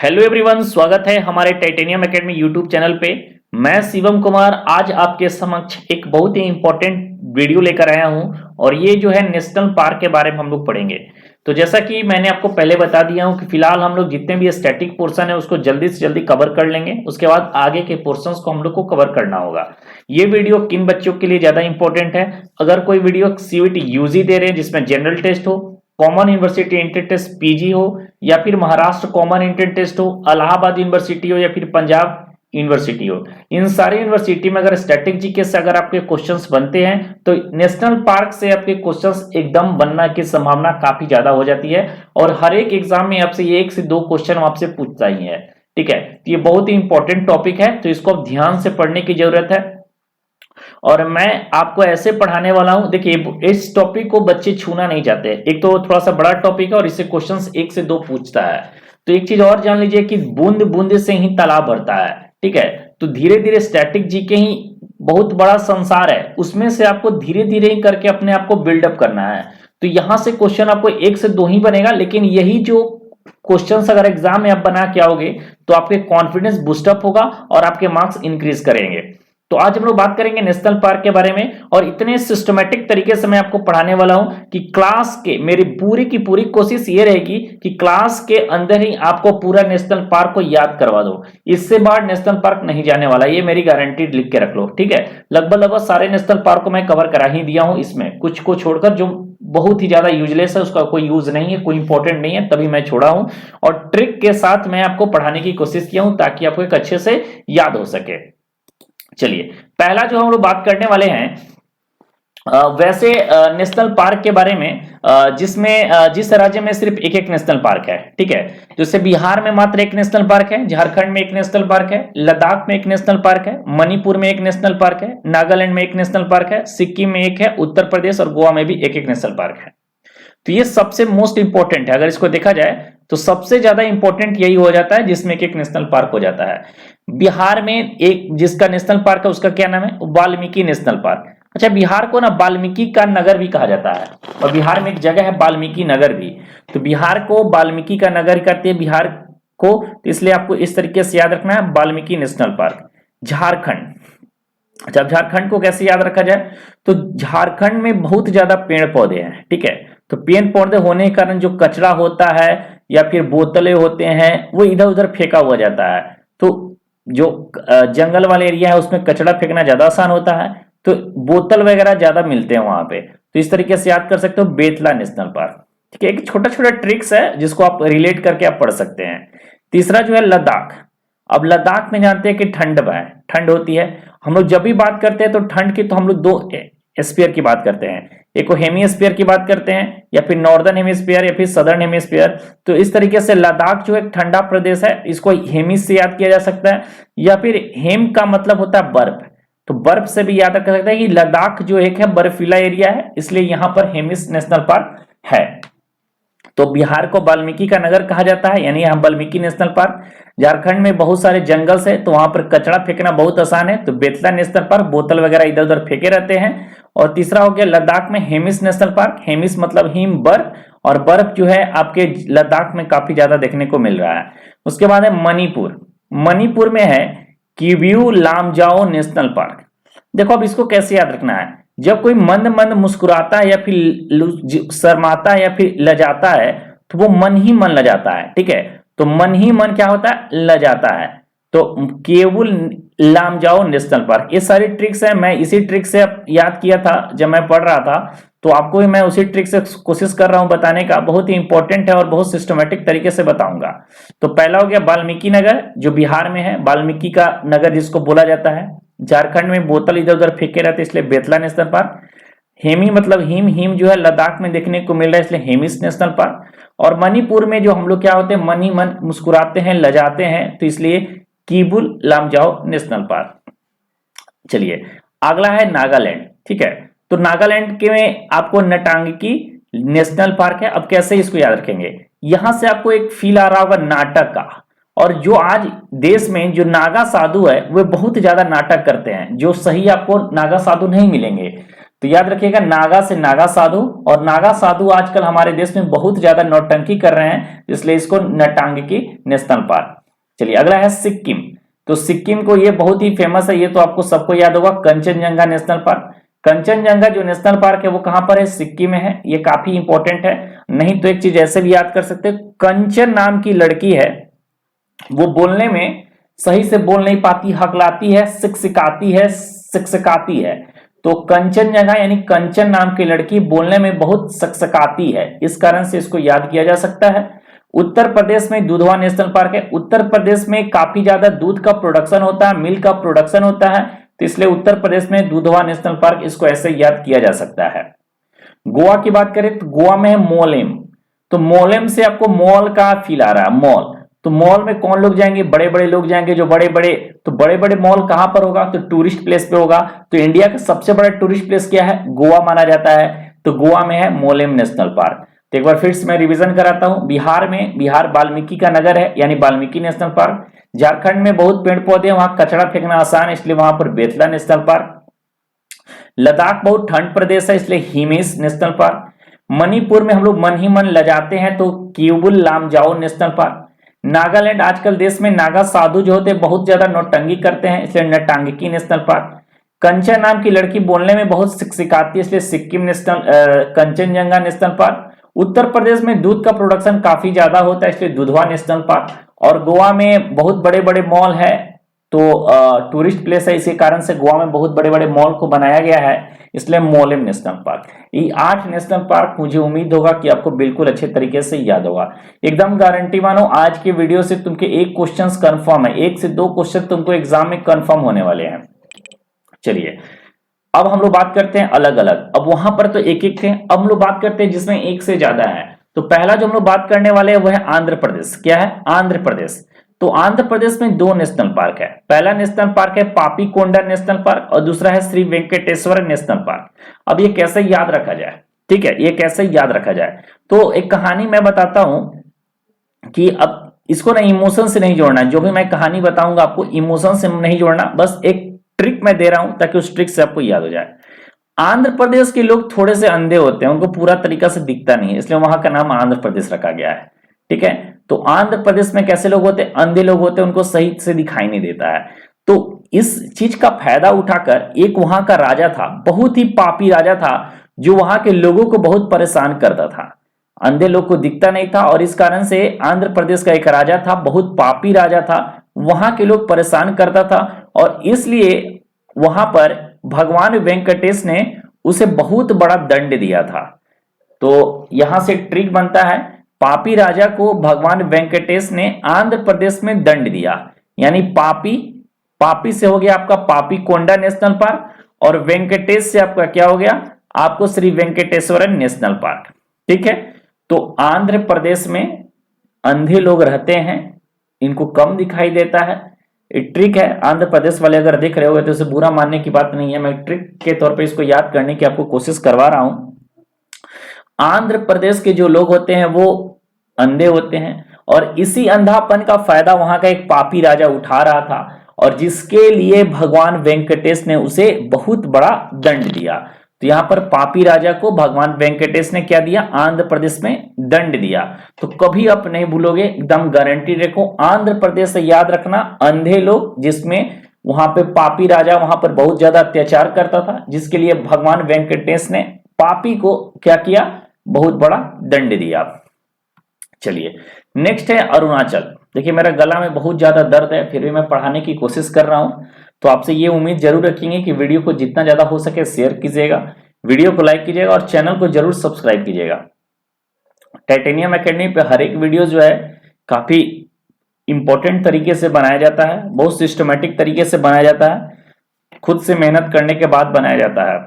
Hello everyone, स्वागत है हमारे टाइटेनियम एकेडमी यूट्यूब चैनल पे। मैं शिवम कुमार आज आपके समक्ष एक बहुत ही इंपॉर्टेंट वीडियो लेकर आया हूं और ये जो है नेशनल पार्क के बारे में हम लोग पढ़ेंगे। तो जैसा कि मैंने आपको पहले बता दिया हूं कि फिलहाल हम लोग जितने भी स्टैटिक पोर्शन है उसको जल्दी से जल्दी कवर कर लेंगे, उसके बाद आगे के पोर्शंस को हम लोग को कवर करना होगा। ये वीडियो किन बच्चों के लिए ज्यादा इंपॉर्टेंट है? अगर कोई वीडियो सीयूईटी यूजी दे रहे हैं जिसमें जनरल टेस्ट हो, common university entry test PG हो, या फिर महाराष्ट्र कॉमन एंट्री टेस्ट हो, इलाहाबाद यूनिवर्सिटी हो, या फिर पंजाब यूनिवर्सिटी हो, इन सारी यूनिवर्सिटी में अगर स्टैटिक जीके से अगर आपके क्वेश्चंस बनते हैं तो नेशनल पार्क से आपके क्वेश्चंस एकदम बनना की संभावना काफी ज्यादा हो जाती है और हर एक एग्जाम में आपसे एक से दो क्वेश्चन आपसे पूछता ही है। ठीक है, तो ये बहुत ही इंपॉर्टेंट टॉपिक है, तो इसको आप ध्यान से पढ़ने की जरूरत है और मैं आपको ऐसे पढ़ाने वाला हूं। देखिए, इस टॉपिक को बच्चे छूना नहीं चाहते। एक तो थोड़ा सा बड़ा टॉपिक है और इससे क्वेश्चंस एक से दो पूछता है। तो एक चीज और जान लीजिए कि बूंद बूंद से ही तालाब भरता है। ठीक है, तो धीरे धीरे स्टैटिक जीके ही बहुत बड़ा संसार है, उसमें से आपको धीरे धीरे ही करके अपने आप को बिल्डअप करना है। तो यहां से क्वेश्चन आपको एक से दो ही बनेगा, लेकिन यही जो क्वेश्चंस अगर एग्जाम में आप बना के आओगे तो आपके कॉन्फिडेंस बूस्टअप होगा और आपके मार्क्स इंक्रीज करेंगे। तो आज हम लोग बात करेंगे नेशनल पार्क के बारे में और इतने सिस्टमेटिक तरीके से मैं आपको पढ़ाने वाला हूं कि क्लास के मेरी पूरी की पूरी कोशिश ये रहेगी कि क्लास के अंदर ही आपको पूरा नेशनल पार्क को याद करवा दो। इससे बाहर नेशनल पार्क नहीं जाने वाला, ये मेरी गारंटी लिख के रख लो। ठीक है, लगभग सारे नेशनल पार्क को मैं कवर करा ही दिया हूं, इसमें कुछ को छोड़कर जो बहुत ही ज्यादा यूजलेस है उसका कोई यूज नहीं है, कोई इंपॉर्टेंट नहीं है, तभी मैं छोड़ा हूं और ट्रिक के साथ मैं आपको पढ़ाने की कोशिश किया हूं ताकि आपको एक अच्छे से याद हो सके। चलिए, पहला जो हम लोग बात करने वाले हैं वैसे नेशनल पार्क के बारे में, जिसमें जिस राज्य में सिर्फ एक एक नेशनल पार्क है। ठीक है, जैसे बिहार में मात्र एक नेशनल पार्क है, झारखंड में एक नेशनल पार्क है, लद्दाख में एक नेशनल पार्क है, मणिपुर में एक नेशनल पार्क है, नागालैंड में एक नेशनल पार्क है, सिक्किम में एक है, उत्तर प्रदेश और गोवा में भी एक एक नेशनल पार्क है। तो ये सबसे मोस्ट इंपॉर्टेंट है। अगर इसको देखा जाए तो सबसे ज्यादा इंपॉर्टेंट यही हो जाता है जिसमें एक नेशनल पार्क हो जाता है। बिहार में एक जिसका नेशनल पार्क है उसका क्या नाम है? Valmiki national park. अच्छा, बिहार को ना वाल्मीकि का नगर भी कहा जाता है और बिहार में एक जगह है वाल्मीकि नगर भी। तो बिहार को वाल्मीकि का नगर कहते हैं बिहार को, तो इसलिए आपको इस तरीके से याद रखना है, वाल्मीकि नेशनल पार्क। झारखंड, जब झारखंड को कैसे याद रखा जाए तो झारखंड में बहुत ज्यादा पेड़ पौधे हैं। ठीक है, तो पेड़ पौधे होने के कारण जो कचरा होता है या फिर बोतलें होते हैं वो इधर उधर फेंका हुआ जाता है। तो जो जंगल वाले एरिया है उसमें कचरा फेंकना ज्यादा आसान होता है, तो बोतल वगैरह ज्यादा मिलते हैं वहां पे। तो इस तरीके से याद कर सकते हो बेतला नेशनल पार्क। ठीक है, एक छोटा छोटा ट्रिक्स है जिसको आप रिलेट करके आप पढ़ सकते हैं। तीसरा जो है लद्दाख। अब लद्दाख में जानते हैं कि ठंड होती है। हम लोग जब भी बात करते हैं तो ठंड की तो हम लोग दो स्फीयर की बात करते हैं, एक को हेमीस्फीयर की बात करते हैं या फिर नॉर्दर्न हेमीस्फीयर या फिर सदर्न हेमीस्फीयर। तो इस तरीके से लद्दाख जो एक ठंडा प्रदेश है, इसको हेमिस से याद किया जा सकता है या फिर हेम का मतलब होता है बर्फ, तो बर्फ से भी याद रखा सकता है कि लद्दाख जो एक है बर्फीला एरिया है, इसलिए यहां पर हेमिस नेशनल पार्क है। तो बिहार को वाल्मीकि का नगर कहा जाता है, यानी यहाँ वाल्मीकि नेशनल पार्क। झारखंड में बहुत सारे जंगल है तो वहां पर कचरा फेंकना बहुत आसान है, तो बेतला नेशनल पार्क बोतल वगैरह इधर उधर फेंके रहते हैं। और तीसरा हो गया लद्दाख में हेमिस नेशनल पार्क। हेमिस मतलब हिम, बर्फ, और बर्फ जो है आपके लद्दाख में काफी ज्यादा देखने को मिल रहा है। उसके बाद है मणिपुर। मणिपुर में है किव्यू लामजाओ नेशनल पार्क। देखो अब इसको कैसे याद रखना है, जब कोई मंद मंद मुस्कुराता है या फिर शर्माता है या फिर लजाता है तो वो मन ही मन लजाता है। ठीक है, तो मन ही मन क्या होता है? लजाता है। तो केवल लामजाओ नेशनल पार्क। ये सारी ट्रिक्स है, मैं इसी ट्रिक से याद किया था जब मैं पढ़ रहा था, तो आपको भी मैं उसी ट्रिक से कोशिश कर रहा हूं बताने का। बहुत ही इंपॉर्टेंट है और बहुत सिस्टमेटिक तरीके से बताऊंगा। तो पहला हो गया वाल्मीकि नगर जो बिहार में है, वाल्मीकि का नगर जिसको बोला जाता है। झारखंड में बोतल इधर उधर फेंके रहते इसलिए बेतला नेशनल पार्क। हेमी मतलब हिम, हिम जो है लद्दाख में देखने को मिल रहा है इसलिए हेमिस नेशनल पार्क। और मणिपुर में जो हम लोग क्या होते हैं, मन ही मन मुस्कुराते हैं, लजाते हैं, तो इसलिए कीबुल लामजाओ नेशनल पार्क। चलिए, अगला है नागालैंड। ठीक है, तो नागालैंड के में आपको नटांगी नेशनल पार्क है। अब कैसे इसको याद रखेंगे, यहां से आपको एक फील आ रहा होगा नाटक का, और जो आज देश में जो नागा साधु है वे बहुत ज्यादा नाटक करते हैं, जो सही आपको नागा साधु नहीं मिलेंगे। तो याद रखिएगा नागा से नागा साधु, और नागा साधु आजकल हमारे देश में बहुत ज्यादा नौटंकी कर रहे हैं, इसलिए इसको नटांगी नेशनल पार्क। चलिए अगला है सिक्किम। तो सिक्किम को ये बहुत ही फेमस है, ये तो आपको सबको याद होगा, कंचनजंगा नेशनल पार्क। कंचनजंगा जो नेशनल पार्क है वो कहां पर है, सिक्किम में है। ये काफी इंपॉर्टेंट है। नहीं तो एक चीज ऐसे भी याद कर सकते हैं, कंचन नाम की लड़की है, वो बोलने में सही से बोल नहीं पाती, हकलाती है, सिकसिकाती है। तो कंचनजंगा यानी कंचन नाम की लड़की बोलने में बहुत सकसकाती है, इस कारण से इसको याद किया जा सकता है। उत्तर प्रदेश में दुधवा नेशनल पार्क है। उत्तर प्रदेश में काफी ज्यादा दूध का प्रोडक्शन होता है, मिल्क का प्रोडक्शन होता है, तो इसलिए उत्तर प्रदेश में दुधवा नेशनल पार्क, इसको ऐसे याद किया जा सकता है। गोवा की बात करें तो गोवा में है मोलेम। तो मोलेम से आपको मॉल का फील आ रहा है, मॉल। तो मॉल में कौन लोग जाएंगे, बड़े बड़े लोग जाएंगे, जो बड़े बड़े, तो बड़े बड़े मॉल कहां पर होगा, तो टूरिस्ट प्लेस पे होगा। तो इंडिया का सबसे बड़ा टूरिस्ट प्लेस क्या है, गोवा माना जाता है। तो गोवा में है मोलेम नेशनल पार्क। तो एक बार फिर से मैं रिवीजन कराता हूं, बिहार में, बिहार वाल्मीकि का नगर है, यानी वाल्मीकि नेशनल पार्क। झारखंड में बहुत पेड़ पौधे, वहां कचरा फेंकना आसान है, इसलिए वहां पर बेतला नेशनल पार्क। लद्दाख बहुत ठंड प्रदेश है, इसलिए हिमेश नेशनल पार्क। मणिपुर में हम लोग मन ही मन लजाते हैं, तो क्यूबुल लामजाओ नेशनल पार्क। नागालैंड, आजकल देश में नागा साधु जो होते हैं बहुत ज्यादा नौटंगी करते हैं, इसलिए नटांगी नेशनल पार्क। कंचन नाम की लड़की बोलने में बहुत सिकसिकाती है, इसलिए Sikkim national Kanchenjunga national park. Uttar Pradesh में दूध का प्रोडक्शन काफी ज्यादा होता है, इसलिए दुधवा नेशनल पार्क। और गोवा में बहुत बड़े बड़े मॉल है, तो टूरिस्ट प्लेस है, इसी कारण से गोवा में बहुत बड़े बड़े मॉल को बनाया गया है, इसलिए मोलेम नेशनल पार्क। ये 8 नेशनल पार्क मुझे उम्मीद होगा कि आपको बिल्कुल अच्छे तरीके से याद होगा। एकदम गारंटी मानो आज के वीडियो से तुमके 1 क्वेश्चन कंफर्म है, 1 से 2 क्वेश्चन तुमको एग्जाम में कंफर्म होने वाले हैं। चलिए अब हम लोग बात करते हैं अलग अलग। अब वहां पर तो एक एक थे, अब हम लोग बात करते हैं जिसमें एक से ज्यादा है। तो पहला जो हम लोग बात करने वाले हैं वह है आंध्र प्रदेश। क्या है, आंध्र प्रदेश। तो आंध्र प्रदेश में 2 नेशनल पार्क है। पहला नेशनल पार्क है पापीकोंडा नेशनल पार्क, और दूसरा है श्री वेंकटेश्वर नेशनल पार्क। अब ये कैसे याद रखा जाए, ठीक है, ये कैसे याद रखा जाए, तो एक कहानी मैं बताता हूं कि अब इसको ना इमोशन से नहीं जोड़ना, जो भी मैं कहानी बताऊंगा आपको इमोशन से नहीं जोड़ना, बस एक ट्रिक मैं दे रहा हूं ताकि उस ट्रिक से आपको याद हो जाए। आंध्र प्रदेश के लोग थोड़े से अंधे होते हैं, उनको पूरा तरीका से दिखता नहीं है, इसलिए वहां का नाम आंध्र प्रदेश रखा गया है, ठीक है। तो आंध्र प्रदेश में कैसे लोग होते हैं, अंधे लोग होते हैं, उनको सही से दिखाई नहीं देता है। तो इस चीज का फायदा उठाकर एक वहां का राजा था, बहुत ही पापी राजा था, जो वहां के लोगों को बहुत परेशान करता था। अंधे लोग को दिखता नहीं था, और इस कारण से आंध्र प्रदेश का एक राजा था, बहुत पापी राजा था, वहां के लोग परेशान करता था, और इसलिए वहां पर भगवान वेंकटेश ने उसे बहुत बड़ा दंड दिया था। तो यहां से ट्रिक बनता है, पापी राजा को भगवान वेंकटेश ने आंध्र प्रदेश में दंड दिया, यानी पापी से हो गया आपका पापीकोंडा नेशनल पार्क, और वेंकटेश से आपका क्या हो गया, आपको श्री वेंकटेश्वर नेशनल पार्क, ठीक है। तो आंध्र प्रदेश में अंधे लोग रहते हैं, इनको कम दिखाई देता है, ट्रिक है। आंध्र प्रदेश वाले अगर देख रहे होगे तो इसे बुरा मानने की बात नहीं है, मैं ट्रिक के तौर पे इसको याद करने की आपको कोशिश करवा रहा हूं। आंध्र प्रदेश के जो लोग होते हैं वो अंधे होते हैं, और इसी अंधापन का फायदा वहां का एक पापी राजा उठा रहा था, और जिसके लिए भगवान वेंकटेश ने उसे बहुत बड़ा दंड दिया। तो यहां पर पापी राजा को भगवान वेंकटेश ने क्या दिया, आंध्र प्रदेश में दंड दिया। तो कभी आप नहीं भूलोगे, एकदम गारंटी रखो, आंध्र प्रदेश से याद रखना, अंधे लोग, जिसमें वहां पे पापी राजा वहां पर बहुत ज्यादा अत्याचार करता था, जिसके लिए भगवान वेंकटेश ने पापी को क्या किया, बहुत बड़ा दंड दिया। चलिए नेक्स्ट है अरुणाचल। देखिए मेरा गला में बहुत ज्यादा दर्द है, फिर भी मैं पढ़ाने की कोशिश कर रहा हूं, तो आपसे ये उम्मीद जरूर रखेंगे कि वीडियो को जितना ज्यादा हो सके शेयर कीजिएगा, वीडियो को लाइक कीजिएगा, और चैनल को जरूर सब्सक्राइब कीजिएगा। टाइटेनियम एकेडमी पे हर एक वीडियो जो है काफी इंपॉर्टेंट तरीके से बनाया जाता है, बहुत सिस्टमेटिक तरीके से बनाया जाता है, खुद से मेहनत करने के बाद बनाया जाता है।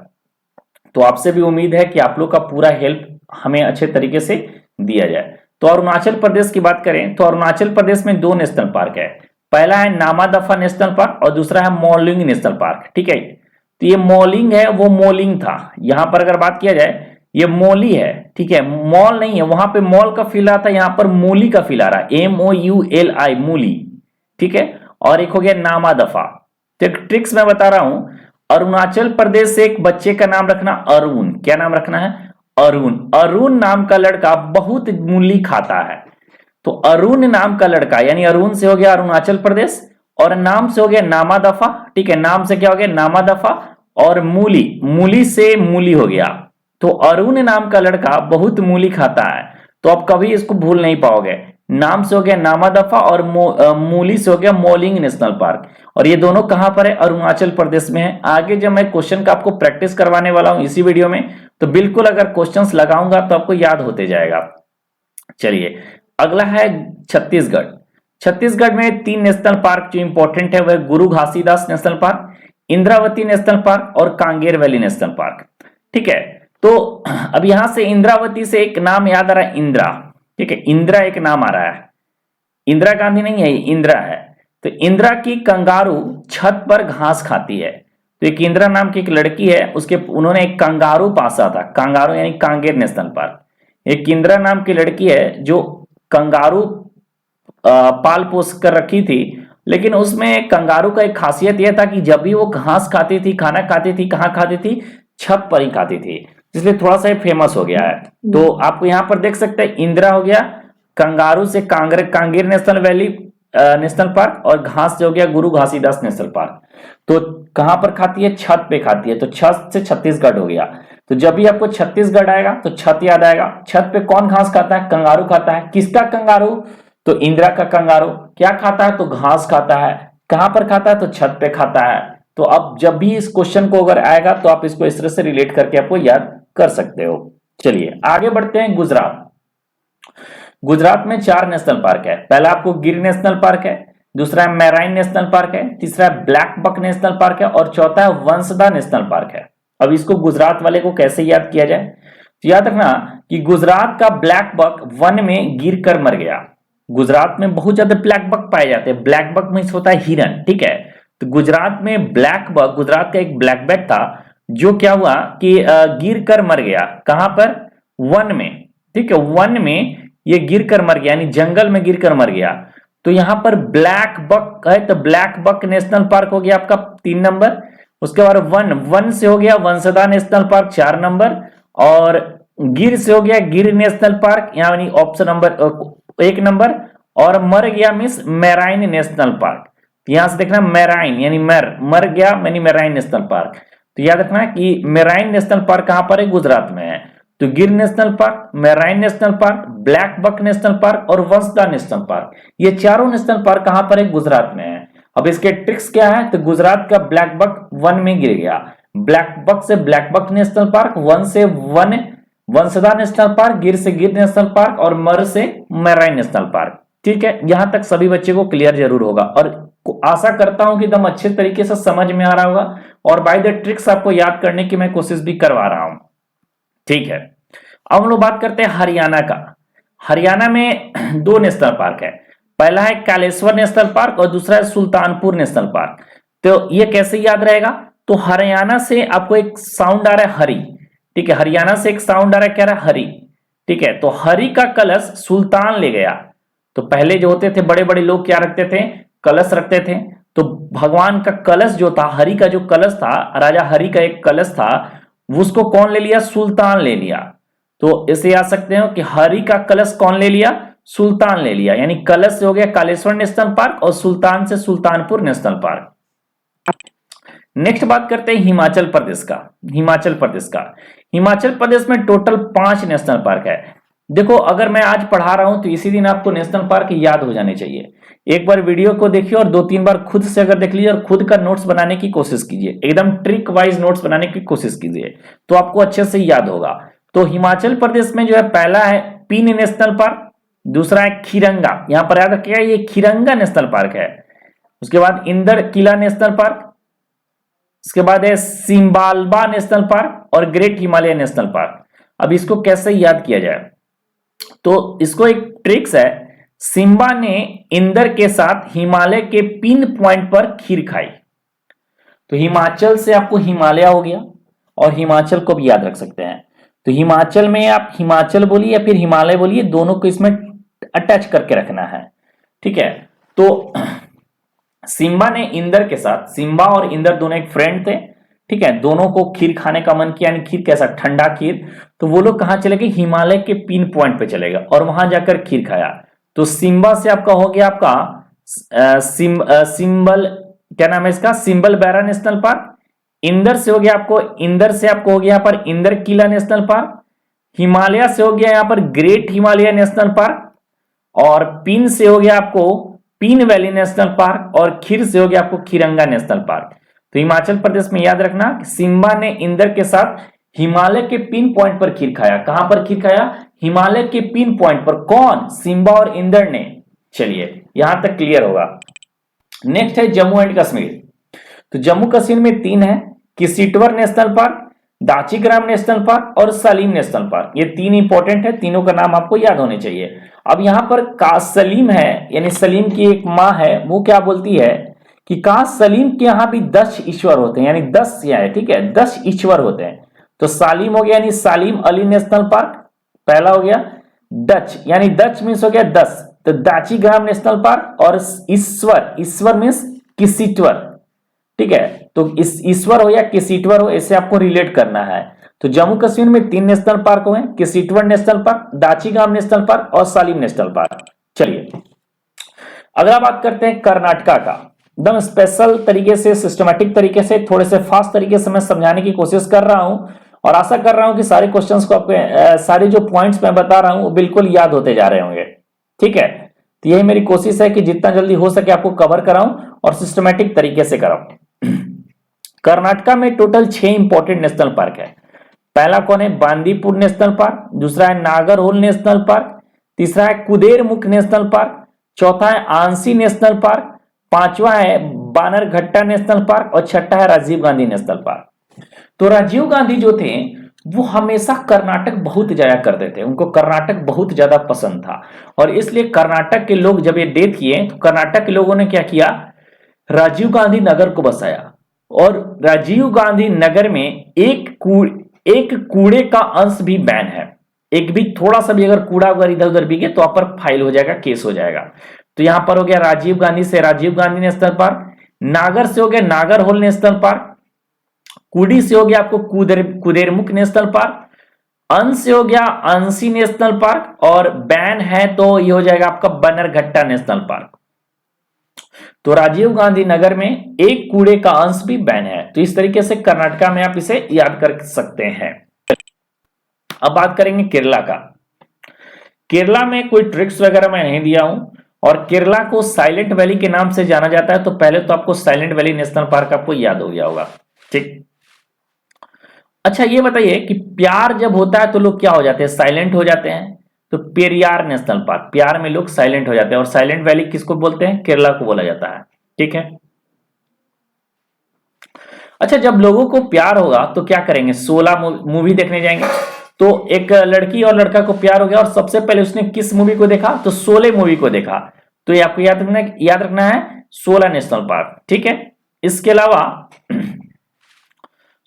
तो आपसे भी उम्मीद है कि आप लोग का पूरा हेल्प हमें अच्छे तरीके से दिया जाए। तो अरुणाचल प्रदेश की बात करें तो अरुणाचल प्रदेश में 2 नेशनल पार्क है। पहला है नामादफा नेशनल पार्क, और दूसरा है मोलिंग नेशनल पार्क, ठीक है। तो ये मोलिंग है, वो मोलिंग था, यहां पर अगर बात किया जाए ये मोली है, ठीक है, मॉल नहीं है। वहां पे मॉल का फील आता है, यहां पर मोली का फील आ रहा है, MOULI, मोली, ठीक है। और एक हो गया नामादफा। तो एक ट्रिक्स मैं बता रहा हूं, अरुणाचल प्रदेश से एक बच्चे का नाम रखना अरुण। क्या नाम रखना है? अरुण। अरुण नाम का लड़का बहुत मूली खाता है। तो अरुण नाम का लड़का, यानी अरुण से हो गया अरुणाचल प्रदेश, और नाम से हो गया नामादफा। ठीक है, नाम से क्या हो गया? नामादफा। और मूली, मूली से मूली हो गया। तो अरुण नाम का लड़का बहुत मूली खाता है। तो आप कभी इसको भूल नहीं पाओगे। नाम से हो गया नामादफा और मूली से हो गया मोलिंग नेशनल पार्क। और ये दोनों कहां पर है? अरुणाचल प्रदेश में है। आगे जब मैं क्वेश्चन का आपको प्रैक्टिस करवाने वाला हूं इसी वीडियो में, तो बिल्कुल अगर क्वेश्चंस लगाऊंगा तो आपको याद होते जाएगा। चलिए, अगला है छत्तीसगढ़। छत्तीसगढ़ में 3 नेशनल पार्क जो इंपॉर्टेंट है वह गुरु Ghasidas national park, Indravati national park और कांगेर वैली नेशनल पार्क। ठीक है, तो अब यहां से इंद्रावती से एक नाम याद आ रहा है, इंदिरा। ठीक है, इंदिरा एक नाम आ रहा है। इंदिरा गांधी नहीं है, इंदिरा है। तो इंदिरा की कंगारू छत पर घास खाती है। तो एक इंदिरा नाम की एक लड़की है, उसके उन्होंने एक कंगारू पासा था। कंगारू यानी कांगेर नेशनल पार्क। एक इंदिरा नाम की लड़की है जो कंगारू पाल पोस कर रखी थी, लेकिन उसमें कंगारू का एक खासियत यह था कि जब भी वो घास खाती थी, खाना खाती थी, कहाँ खाती थी? छत पर ही खाती थी, इसलिए थोड़ा सा फेमस हो गया है। तो आपको यहां पर देख सकते हैं, इंदिरा हो गया, कंगारू से Kanger national valley national park, और घास से हो गया गुरु घासीदास नेशनल पार्क। तो कहां पर खाती है? छत पे खाती है। तो छत से छत्तीसगढ़ हो गया। तो जब भी आपको छत्तीसगढ़ आएगा तो छत याद आएगा। छत पे कौन घास खाता है? कंगारू खाता है। किसका कंगारू? तो इंदिरा का कंगारू। क्या खाता है? तो घास खाता है। कहां पर खाता है? तो छत पे खाता है। तो अब जब भी इस क्वेश्चन को अगर आएगा तो आप इसको इस तरह से रिलेट करके आपको याद कर सकते हो। चलिए आगे बढ़ते हैं। गुजरात। गुजरात में 4 नेशनल पार्क है। पहला आपको गिर नेशनल पार्क है, दूसरा मैराइन नेशनल पार्क है, तीसरा ब्लैक बक नेशनल पार्क है, और चौथा वंसदा नेशनल पार्क है। अब इसको गुजरात वाले को कैसे याद किया जाए? तो याद रखना कि गुजरात का ब्लैक बक वन में गिर कर मर गया। गुजरात में बहुत ज्यादा ब्लैक बक पाए जाते हैं। ब्लैक बक मीन्स होता है हिरन। ठीक है, तो गुजरात में ब्लैक बक, गुजरात का एक ब्लैक बैक था जो क्या हुआ कि गिर कर मर गया। कहां पर? वन में। ठीक है, वन में ये गिर कर मर गया, यानी जंगल में गिर कर मर गया। तो यहां पर ब्लैक बक है, तो ब्लैक बक नेशनल पार्क हो गया आपका 3 नंबर। उसके बाद वन से हो गया वंसदा नेशनल पार्क 4 नंबर, और गिर से हो गया गिर नेशनल पार्क, यानी ऑप्शन नंबर 1 नंबर, और मर गया मीन्स मैराइन नेशनल पार्क। तो यहां से देखना मैराइन यानी मर गया यानी मैराइन नेशनल पार्क। तो याद रखना कि मैराइन नेशनल पार्क कहां पर है? गुजरात में है। तो Gir national park, marine national park, blackbuck national park और वंसदा नेशनल पार्क, ये चारों नेशनल पार्क कहां पर है? गुजरात में है। अब इसके ट्रिक्स क्या है? तो गुजरात का ब्लैक बक वन में गिर गया, ब्लैक बक से ब्लैक बक नेशनल पार्क, वन से वन वंसदा नेशनल पार्क, गिर से गिर नेशनल पार्क, और मर से मैराइन नेशनल पार्क। ठीक है, यहां तक सभी बच्चे को क्लियर जरूर होगा, और आशा करता हूं कि एकदम अच्छे तरीके से समझ में आ रहा होगा, और बाय द ट्रिक्स आपको याद करने की मैं कोशिश भी करवा रहा हूं। ठीक है, अब हम लोग बात करते हैं हरियाणा का। हरियाणा में 2 नेशनल पार्क है। पहला है कालेश्वर नेशनल पार्क और दूसरा है सुल्तानपुर नेशनल पार्क। तो ये कैसे याद रहेगा? तो हरियाणा से आपको एक साउंड आ रहा है हरी। ठीक है, हरियाणा से एक साउंड आ रहा है, क्या रहा है? हरी। ठीक है, तो हरी का कलश सुल्तान ले गया। तो पहले जो होते थे बड़े बड़े लोग क्या रखते थे? कलश रखते थे। तो भगवान का कलश जो था, हरि का जो कलश था, राजा हरि का एक कलश था, उसको कौन ले लिया? सुल्तान ले लिया। तो इसे याद सकते हो कि हरि का कलश कौन ले लिया? सुल्तान ले लिया। यानी कलश से हो गया कालेश्वर नेशनल पार्क, और सुल्तान से सुल्तानपुर नेशनल पार्क। नेक्स्ट बात करते हैं हिमाचल प्रदेश का। हिमाचल प्रदेश में टोटल 5 नेशनल पार्क है। देखो, अगर मैं आज पढ़ा रहा हूं तो इसी दिन आपको नेशनल पार्क याद हो जाने चाहिए। एक बार वीडियो को देखिए और 2-3 बार खुद से अगर देख लीजिए, और खुद का नोट्स बनाने की कोशिश कीजिए, एकदम ट्रिक वाइज नोट्स बनाने की कोशिश कीजिए, तो आपको अच्छे से याद होगा। तो हिमाचल प्रदेश में जो है, पहला है पीन नेशनल पार्क, दूसरा है खिरंगा, यहां पर याद रखिएगा ये खिरंगा नेशनल पार्क है। उसके बाद इंदर किला नेशनल पार्क, इसके बाद है सिम्बालबा नेशनल पार्क और ग्रेट हिमालय नेशनल पार्क। अब इसको कैसे याद किया जाए? तो इसको एक ट्रिक्स है, सिम्बा ने इंदर के साथ हिमालय के पिन पॉइंट पर खीर खाई। तो हिमाचल से आपको हिमालय हो गया, और हिमाचल को भी याद रख सकते हैं। तो हिमाचल में आप हिमाचल बोलिए या फिर हिमालय बोलिए, दोनों को इसमें अटैच करके रखना है। ठीक है, तो सिम्बा ने इंदर के साथ, सिम्बा और इंदर दोनों एक फ्रेंड थे। ठीक है, दोनों को खीर खाने का मन किया, यानी खीर कैसा, ठंडा खीर, तो वो लोग कहाँ चले गए, हिमालय के पिन पॉइंट पे चले गए और वहां जाकर खीर खाया। तो सिम्बा से आपका हो गया आपका सिंबल, क्या नाम है इसका, सिंबल बैरा नेशनल पार्क। इंदर से हो गया आपको, इंदर से आपको हो गया यहाँ पर इंदर किला नेशनल पार्क। हिमालय से हो गया यहाँ पर ग्रेट हिमालय नेशनल पार्क। और पिन से हो गया आपको पिन वैली नेशनल पार्क। और खीर से हो गया आपको खीरंगा नेशनल पार्क। तो हिमाचल प्रदेश में याद रखना, सिम्बा ने इंदर के साथ हिमालय के पिन पॉइंट पर खीर खाया। कहां पर खीर खाया, हिमालय के पिन पॉइंट पर। कौन, सिम्बा और इंदर ने। चलिए यहां तक क्लियर होगा। नेक्स्ट है जम्मू एंड कश्मीर। तो जम्मू कश्मीर में 3 है, किसीटवर नेशनल पार्क, दाचीग्राम नेशनल पार्क और सलीम नेशनल पार्क। ये 3 इंपॉर्टेंट है, तीनों का नाम आपको याद होने चाहिए। अब यहां पर सलीम है, यानी सलीम की एक माँ है, वो क्या बोलती है कि सलीम के यहां भी 10 ईश्वर होते हैं, यानी 10 है, ठीक है, 10 ईश्वर होते हैं। तो सालिम हो गया, यानी सालिम अली नेशनल पार्क पहला हो गया। डच, यानी डच मीन्स हो गया 10, तो दाचीग्राम नेशनल पार्क। और ईश्वर, ईश्वर मीन्स किसीटवर, ठीक है, तो इस ईश्वर हो या किसीटवर हो, ऐसे आपको रिलेट करना है। तो जम्मू कश्मीर में 3 नेशनल पार्क हुए, किसीटवर नेशनल पार्क, दाचीग्राम नेशनल पार्क और सालिम नेशनल पार्क। चलिए अगला बात करते हैं कर्नाटका का। एकदम स्पेशल तरीके से, सिस्टमेटिक तरीके से, थोड़े से फास्ट तरीके से मैं समझाने की कोशिश कर रहा हूं और आशा कर रहा हूं कि सारे क्वेश्चंस को आपके सारे जो पॉइंट्स मैं बता रहा हूं वो बिल्कुल याद होते जा रहे होंगे, ठीक है। तो यही मेरी कोशिश है कि जितना जल्दी हो सके आपको कवर कराऊं और सिस्टमेटिक तरीके से कराऊं। कर्नाटका में टोटल 6 इंपॉर्टेंट नेशनल पार्क है। पहला कौन है, बांदीपुर नेशनल पार्क। दूसरा है नागरहोल नेशनल पार्क। तीसरा है कुदेरमुख नेशनल पार्क। चौथा है आंसी नेशनल पार्क। पांचवा है बानरघट्टा नेशनल पार्क और छठा है राजीव गांधी नेशनल पार्क। तो राजीव गांधी जो थे वो हमेशा कर्नाटक बहुत जाया करते थे, उनको कर्नाटक बहुत ज्यादा पसंद था और इसलिए कर्नाटक के लोग जब ये डेथ किए तो कर्नाटक के लोगों ने क्या किया, राजीव गांधी नगर को बसाया। और राजीव गांधी नगर में एक कूड़े का अंश भी बैन है। एक भी थोड़ा सा भी अगर कूड़ा अगर इधर उधर बिके तो आप पर फाइल हो जाएगा, केस हो जाएगा। तो यहां पर हो गया राजीव गांधी से राजीव गांधी नेशनल पार्क, नागर से हो गया नागरहोल नेशनल पार्क, कुडी से हो गया आपको कुदेरमुख नेशनल पार्क, अंश से हो गया अंशी नेशनल पार्क और बैन है तो ये हो जाएगा आपका बनरघट्टा नेशनल पार्क। तो राजीव गांधी नगर में एक कूड़े का अंश भी बैन है। तो इस तरीके से कर्नाटका में आप इसे याद कर सकते हैं। अब बात करेंगे केरला का। केरला में कोई ट्रिक्स वगैरह मैं नहीं दिया हूं और केरला को साइलेंट वैली के नाम से जाना जाता है। तो पहले तो आपको साइलेंट वैली नेशनल पार्क आपको याद हो गया होगा, ठीक। अच्छा ये बताइए कि प्यार जब होता है तो लोग क्या हो जाते हैं, साइलेंट हो जाते हैं। तो पेरियार नेशनल पार्क, प्यार में लोग साइलेंट हो जाते हैं और साइलेंट वैली किसको बोलते हैं, केरला को बोला जाता है, ठीक है। अच्छा जब लोगों को प्यार होगा तो क्या करेंगे, 16 मूवी देखने जाएंगे। तो एक लड़की और लड़का को प्यार हो गया और सबसे पहले उसने किस मूवी को देखा, तो 16 मूवी को देखा। तो ये आपको याद रखना है 16 नेशनल पार्क, ठीक है। इसके अलावा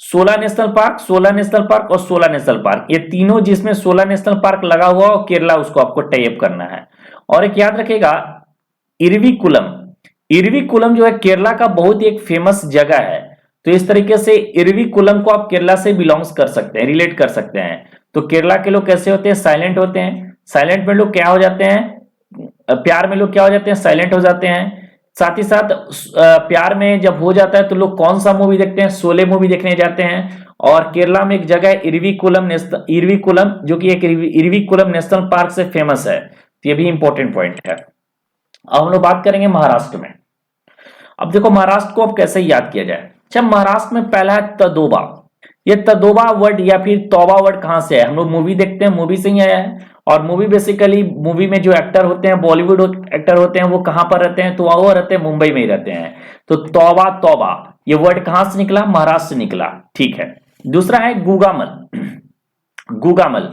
16 नेशनल पार्क, 16 नेशनल पार्क और 16 नेशनल पार्क, ये तीनों जिसमें 16 नेशनल पार्क लगा हुआ और केरला उसको आपको टाइप करना है। और एक याद रखेगा इरविकुलम, इरविकुलम जो है केरला का बहुत ही एक फेमस जगह है। तो इस तरीके से इरविकुलम को आप केरला से बिलोंग्स कर सकते हैं, रिलेट कर सकते हैं। तो केरला के लोग कैसे होते हैं, साइलेंट होते हैं। साइलेंट में लोग क्या हो जाते हैं, प्यार में लोग क्या हो जाते हैं, साइलेंट हो जाते हैं। साथ ही साथ प्यार में जब हो जाता है तो लोग कौन सा मूवी देखते हैं, 16 मूवी देखने जाते हैं। और केरला में एक जगह है इरविकुलम जो कि एक इरविकुलम नेशनल पार्क से फेमस है। तो ये भी इंपॉर्टेंट पॉइंट है। अब हम लोग बात करेंगे महाराष्ट्र में। अब देखो महाराष्ट्र को अब कैसे याद किया जाए। अच्छा महाराष्ट्र में पहला है तदोबा। ये तदोबा वर्ड या फिर तौबा वर्ड कहां से है, हम लोग मूवी देखते हैं, मूवी से ही आया है। और मूवी बेसिकली, मूवी में जो एक्टर होते हैं, बॉलीवुड एक्टर होते हैं, वो कहां पर रहते हैं, तो वो रहते हैं मुंबई में ही रहते हैं। तो तौबा तौबा ये वर्ड कहां से निकला, महाराष्ट्र से निकला, ठीक है। दूसरा है गुगामल, गुगामल,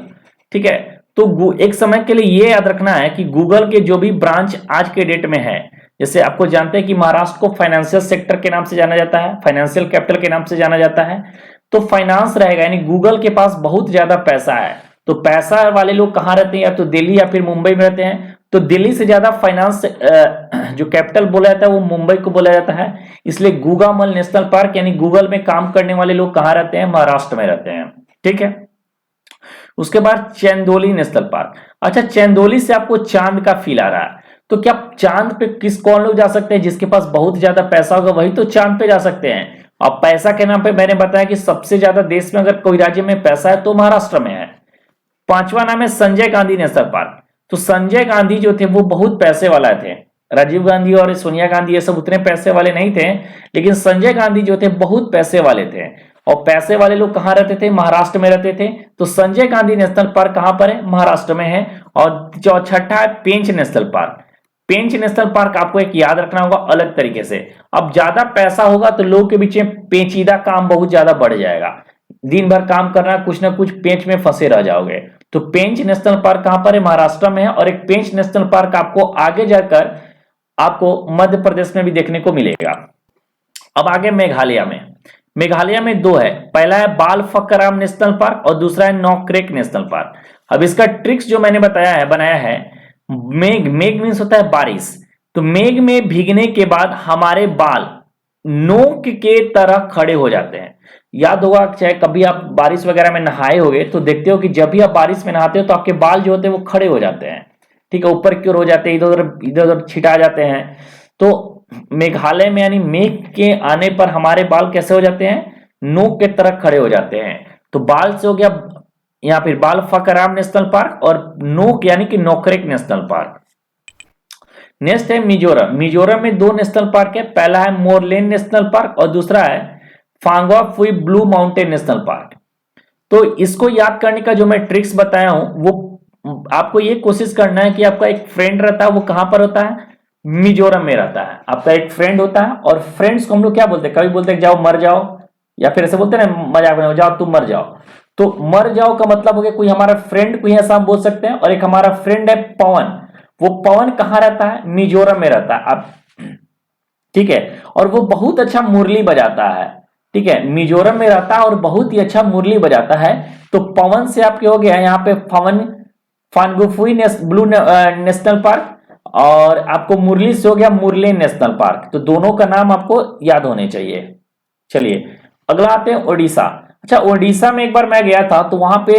ठीक है। तो एक समय के लिए ये याद रखना है कि गूगल के जो भी ब्रांच आज के डेट में है, जैसे आपको जानते हैं कि महाराष्ट्र को फाइनेंशियल सेक्टर के नाम से जाना जाता है, फाइनेंशियल कैपिटल के नाम से जाना जाता है। तो फाइनेंस रहेगा, यानी गूगल के पास बहुत ज्यादा पैसा है। तो पैसा वाले लोग कहां रहते हैं, या तो दिल्ली या फिर मुंबई में रहते हैं। तो दिल्ली से ज्यादा फाइनेंस जो कैपिटल बोला जाता है वो मुंबई को बोला जाता है, इसलिए गुगामल नेशनल पार्क यानी गूगल में काम करने वाले लोग कहाँ रहते हैं, महाराष्ट्र में रहते हैं। ठीक है, उसके बाद चंदौली नेशनल पार्क। अच्छा, चंदौली से आपको चांद का फील आ रहा है, तो क्या चांद पे कौन लोग जा सकते हैं, जिसके पास बहुत ज्यादा पैसा होगा वही तो चांद पे जा सकते हैं। अब पैसा के नाम पे मैंने बताया कि सबसे ज्यादा देश में अगर कोई राज्य में पैसा है तो महाराष्ट्र में है। पांचवा नाम है संजय गांधी नेशनल पार्क। तो संजय गांधी जो थे वो बहुत पैसे वाला थे, राजीव गांधी और सोनिया गांधी ये सब उतने पैसे वाले नहीं थे, लेकिन संजय गांधी जो थे बहुत पैसे वाले थे। और पैसे वाले लोग कहां रहते थे, महाराष्ट्र में रहते थे। तो संजय गांधी नेशनल पार्क कहां पर है, महाराष्ट्र में है। और छठा है पेंच national park. Pench national park आपको एक याद रखना होगा अलग तरीके से। अब ज्यादा पैसा होगा तो लोगों के बीच में पेचीदा काम बहुत ज्यादा बढ़ जाएगा, दिन भर काम करना, कुछ ना कुछ पेंच में फंसे रह जाओगे। तो पेंच नेशनल पार्क कहां पर है, महाराष्ट्र में है। और एक पेंच नेशनल पार्क आपको आगे जाकर आपको मध्य प्रदेश में भी देखने को मिलेगा। अब आगे मेघालय में, मेघालय में दो है, पहला है बाल फकराम नेशनल पार्क और दूसरा है नॉकरेक नेशनल पार्क। अब इसका ट्रिक्स जो मैंने बताया है, बनाया है, मेघ, मेघ मीन्स होता है बारिश, तो मेघ में भीगने के बाद हमारे बाल नोक के तरह खड़े हो जाते हैं। याद होगा, चाहे कभी आप बारिश वगैरह में नहाए होगे तो देखते हो कि जब भी आप बारिश में नहाते हो तो आपके बाल जो होते हैं वो खड़े हो जाते हैं, ठीक है, ऊपर की ओर हो जाते हैं, इधर उधर छिटा जाते हैं। तो मेघालय में यानी मेघ के आने पर हमारे बाल कैसे हो जाते हैं, नोक के तरह खड़े हो जाते हैं। तो बाल से हो गया यहाँ फिर बाल फकराम नेशनल पार्क और नोक यानी कि नोकरेक नेशनल पार्क। नेक्स्ट है मिजोरम। मिजोरम में दो नेशनल पार्क है, पहला है मोरलेन नेशनल पार्क और दूसरा है फांगवाफुई ब्लू माउंटेन नेशनल पार्क। तो इसको याद करने का जो मैं ट्रिक्स बताया हूं वो आपको ये कोशिश करना है कि आपका एक फ्रेंड रहता है, वो कहां पर होता है, मिजोरम में रहता है। आपका एक फ्रेंड होता है और फ्रेंड्स को हम लोग क्या बोलते हैं, कभी बोलते हैं जाओ मर जाओ, या फिर ऐसे बोलते हैं ना मजाक में, जाओ तुम मर जाओ। तो मर जाओ का मतलब हो गया कोई हमारा फ्रेंड को ऐसा हम बोल सकते हैं। और एक हमारा फ्रेंड है पवन, वो पवन कहां रहता है, मिजोरम में रहता है। आप ठीक है, और वो बहुत अच्छा मुरली बजाता है, ठीक है, मिजोरम में रहता है और बहुत ही अच्छा मुरली बजाता है। तो पवन से आपके हो गया यहाँ पे पवन फानगुफुई ब्लू नेशनल पार्क, और आपको मुरली से हो गया मुरलेन नेशनल पार्क। तो दोनों का नाम आपको याद होने चाहिए। चलिए अगला आते हैं उड़ीसा। अच्छा, उड़ीसा में एक बार मैं गया था, तो वहां पे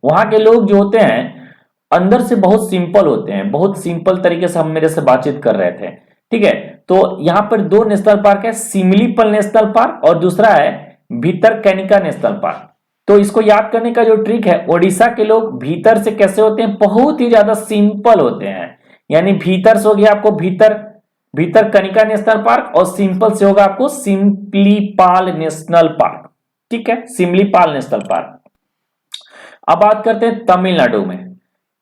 वहां के लोग जो होते हैं अंदर से बहुत सिंपल होते हैं, बहुत सिंपल तरीके से हम मेरे से बातचीत कर रहे थे, ठीक है। तो यहाँ पर दो नेशनल पार्क है, सिमलीपल नेशनल पार्क और दूसरा है भीतरकनिका नेशनल पार्क। तो इसको याद करने का जो ट्रिक है, उड़ीसा के लोग भीतर से कैसे होते हैं, बहुत ही ज्यादा सिंपल होते हैं। यानी भीतर से हो गया आपको भीतरकनिका नेशनल पार्क और सिंपल से होगा आपको सिमलीपाल नेशनल पार्क, ठीक है, सिमलीपाल नेशनल पार्क। अब बात करते हैं तमिलनाडु में।